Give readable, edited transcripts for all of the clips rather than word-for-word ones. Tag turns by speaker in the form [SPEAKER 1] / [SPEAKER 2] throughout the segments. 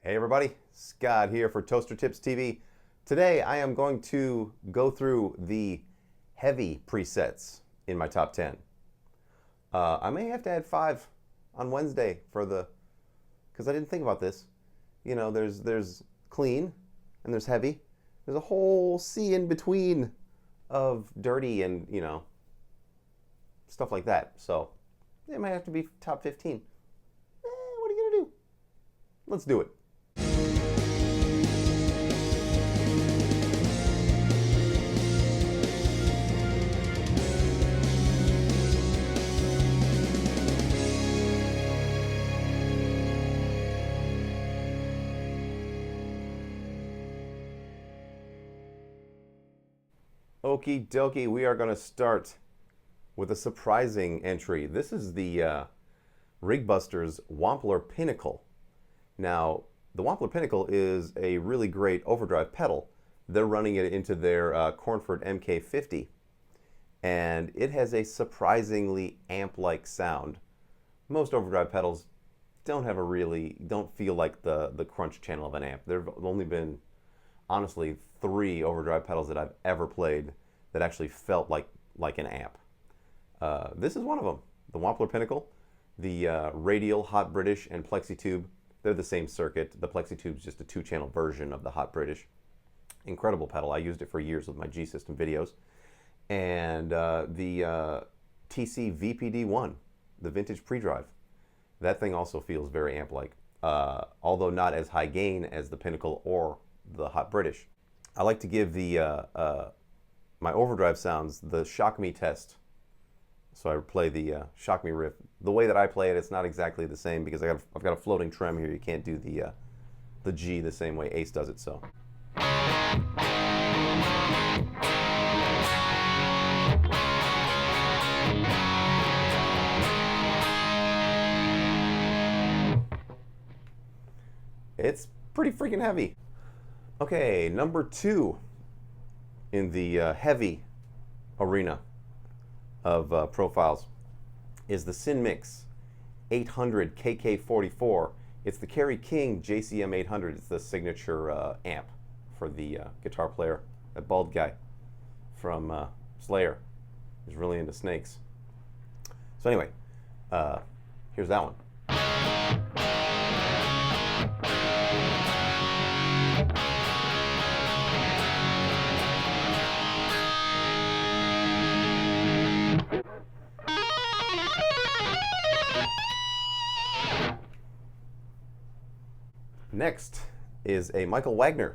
[SPEAKER 1] Hey everybody, Scott here for Toaster Tips TV. Today I am going to go through the heavy presets in my top 10. I may have to add 5 on Wednesday because I didn't think about this. You know, there's clean and there's heavy. There's a whole sea in between of dirty and, you know, stuff like that. So it might have to be top 15. What are you gonna do? Let's do it. Okie dokie, we are going to start with a surprising entry. This is the Rigbusters Wampler Pinnacle. Now, the Wampler Pinnacle is a really great overdrive pedal. They're running it into their Cornford MK50, and it has a surprisingly amp-like sound. Most overdrive pedals don't feel like the crunch channel of an amp. There have only been, honestly, 3 overdrive pedals that I've ever played that actually felt like an amp. This is one of them. The Wampler Pinnacle, the Radial, Hot British, and Plexi Tube. They're the same circuit. The Plexi Tube is just a 2-channel version of the Hot British. Incredible pedal. I used it for years with my G-System videos. And the TC VPD1, the vintage pre-drive. That thing also feels very amp-like, although not as high gain as the Pinnacle or the Hot British. I like to give the my overdrive sounds the shock me test. So I play the shock me riff. The way that I play it, it's not exactly the same because I've got a floating trem here. You can't do the G the same way Ace does it. So. It's pretty freaking heavy. Okay, number 2 in the heavy arena of profiles is the Sinmix 800 KK44. It's the Kerry King JCM 800. It's the signature amp for the guitar player, that bald guy from Slayer. He's really into snakes. So anyway, here's that one. Next is a Michael Wagener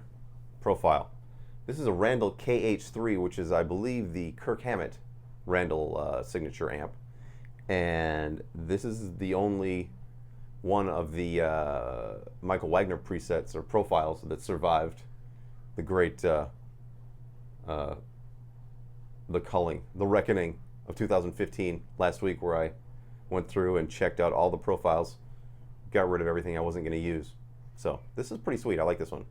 [SPEAKER 1] profile. This is a Randall KH3, which is, I believe, the Kirk Hammett Randall signature amp. And this is the only one of the Michael Wagener presets or profiles that survived the great the reckoning of 2015 last week, where I went through and checked out all the profiles, got rid of everything I wasn't going to use. So this is pretty sweet. I like this one.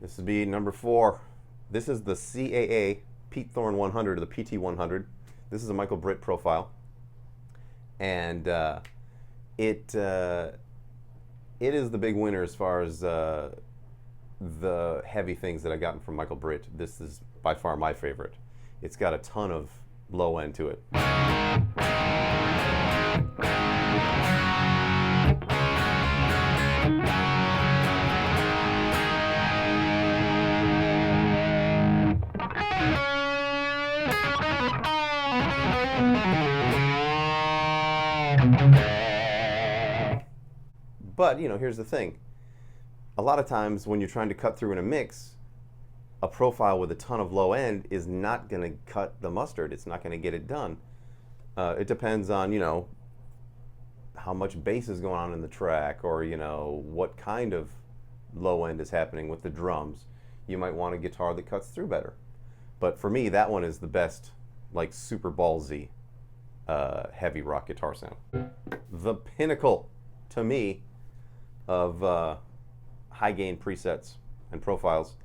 [SPEAKER 1] This would be number 4. This is the CAA PT100, or the PT100. This is a Michael Britt profile. And it is the big winner as far as the heavy things that I've gotten from Michael Britt. This is by far my favorite. It's got a ton of low end to it. But, you know, here's the thing. A lot of times when you're trying to cut through in a mix, a profile with a ton of low end is not going to cut the mustard. It's not going to get it done. It depends on, you know, how much bass is going on in the track, or, you know, what kind of low end is happening with the drums. You might want a guitar that cuts through better. But for me, that one is the best, like, super ballsy heavy rock guitar sound. The pinnacle, to me, of high gain presets and profiles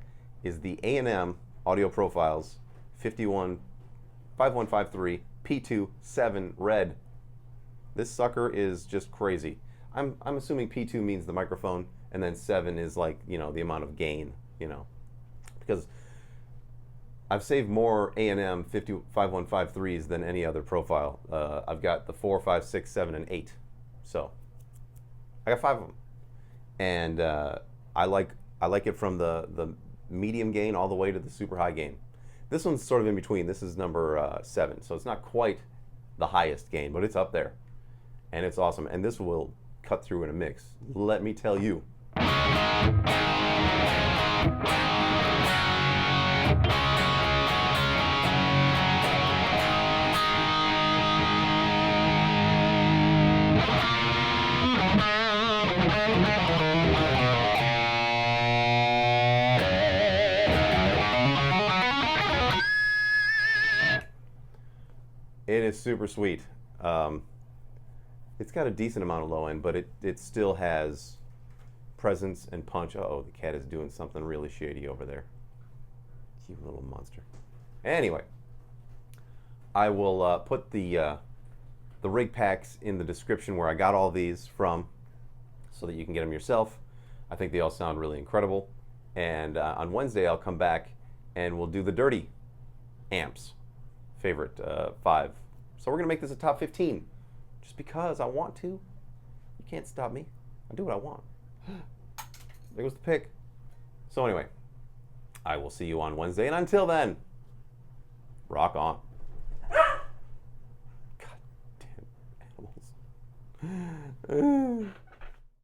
[SPEAKER 1] is the A&M Audio Profiles 5153 P2 7 Red. This sucker is just crazy. I'm assuming P2 means the microphone, and then 7 is like, you know, the amount of gain, you know, because I've saved more A&M 5153s than any other profile. I've got the 4, 5, 6, 7, and 8. So I got 5 of them, and I like it from the medium gain all the way to the super high gain. This one's sort of in between. This is number 7, so it's not quite the highest gain, but it's up there, and it's awesome. And this will cut through in a mix, let me tell you. It is super sweet. It's got a decent amount of low end, but it still has presence and punch. Uh-oh, the cat is doing something really shady over there. You little monster. Anyway, I will put the rig packs in the description where I got all these from, so that you can get them yourself. I think they all sound really incredible. And on Wednesday, I'll come back and we'll do the dirty amps. Favorite 5. So we're gonna make this a top 15, just because I want to. You can't stop me. I do what I want. There goes the pick. So anyway, I will see you on Wednesday, and until then, rock on. God damn animals.